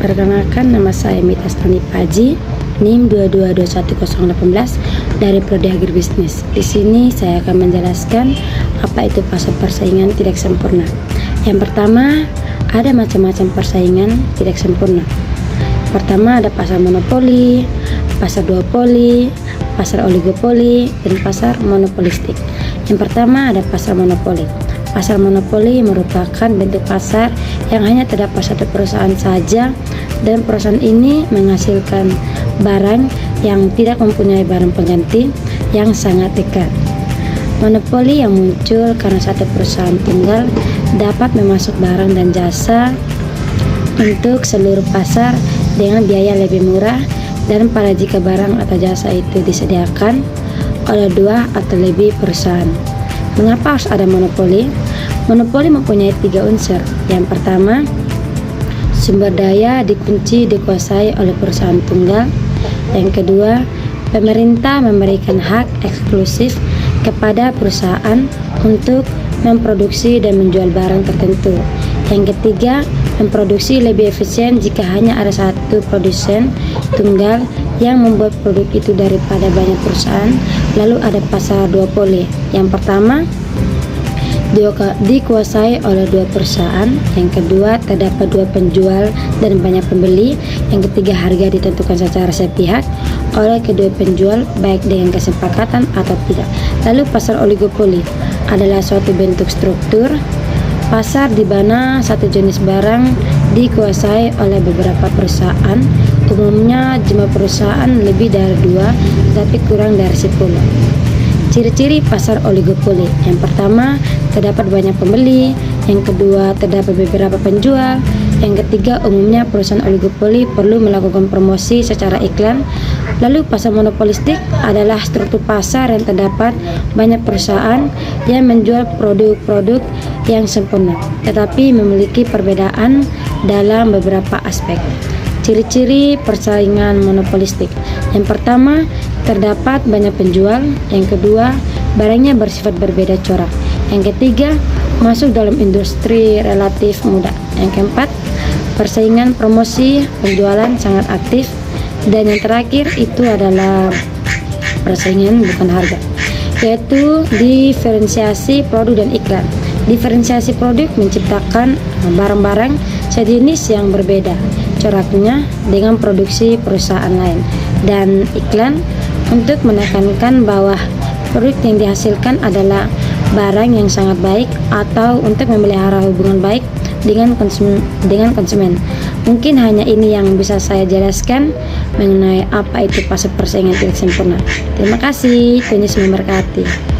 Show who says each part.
Speaker 1: Perkenalkan, nama saya Mita Stani Paji, NIM 2221018 dari Prodi Agribisnis. Di sini saya akan menjelaskan apa itu pasar persaingan tidak sempurna. Yang pertama, ada macam-macam persaingan tidak sempurna. Pertama ada pasar monopoli, pasar duopoli, pasar oligopoli, dan pasar monopolistik. Yang pertama ada pasar monopoli. Pasar monopoli merupakan bentuk pasar yang hanya terdapat satu perusahaan saja, dan perusahaan ini menghasilkan barang yang tidak mempunyai barang pengganti yang sangat dekat. Monopoli yang muncul karena satu perusahaan tunggal dapat memasuk barang dan jasa untuk seluruh pasar dengan biaya lebih murah dan pada jika barang atau jasa itu disediakan oleh dua atau lebih perusahaan. Mengapa harus ada monopoli? Monopoli mempunyai 3 unsur. Yang pertama, sumber daya dikunci dikuasai oleh perusahaan tunggal. Yang kedua, pemerintah memberikan hak eksklusif kepada perusahaan untuk memproduksi dan menjual barang tertentu. Yang ketiga, memproduksi lebih efisien jika hanya ada satu produsen tunggal yang membuat produk itu daripada banyak perusahaan. Lalu ada pasar duopoli. Yang pertama, dikuasai oleh 2 perusahaan. Yang kedua, terdapat 2 penjual dan banyak pembeli. Yang ketiga, harga ditentukan secara sepihak oleh kedua penjual baik dengan kesepakatan atau tidak. Lalu pasar oligopoli adalah suatu bentuk struktur pasar di mana satu jenis barang dikuasai oleh beberapa perusahaan. Umumnya jumlah perusahaan lebih dari 2 tetapi kurang dari 10. Ciri-ciri pasar oligopoli. Yang pertama, terdapat banyak pembeli. Yang kedua, terdapat beberapa penjual. Yang ketiga, umumnya perusahaan oligopoli perlu melakukan promosi secara iklan. Lalu pasar monopolistik adalah struktur pasar yang terdapat banyak perusahaan yang menjual produk-produk yang sempurna, tetapi memiliki perbedaan dalam beberapa aspek. Ciri-ciri persaingan monopolistik. Yang pertama, terdapat banyak penjual. Yang kedua, barangnya bersifat berbeda corak. Yang ketiga, masuk dalam industri relatif mudah. Yang keempat, persaingan promosi penjualan sangat aktif. Dan yang terakhir itu adalah persaingan bukan harga, yaitu diferensiasi produk dan iklan. Diferensiasi produk menciptakan barang-barang sejenis yang berbeda coraknya dengan produksi perusahaan lain, dan iklan untuk menekankan bahwa produk yang dihasilkan adalah barang yang sangat baik atau untuk memelihara hubungan baik dengan konsumen. Mungkin hanya ini yang bisa saya jelaskan mengenai apa itu pasar persaingan tidak sempurna. Terima kasih, Tuhan Yesus memberkati.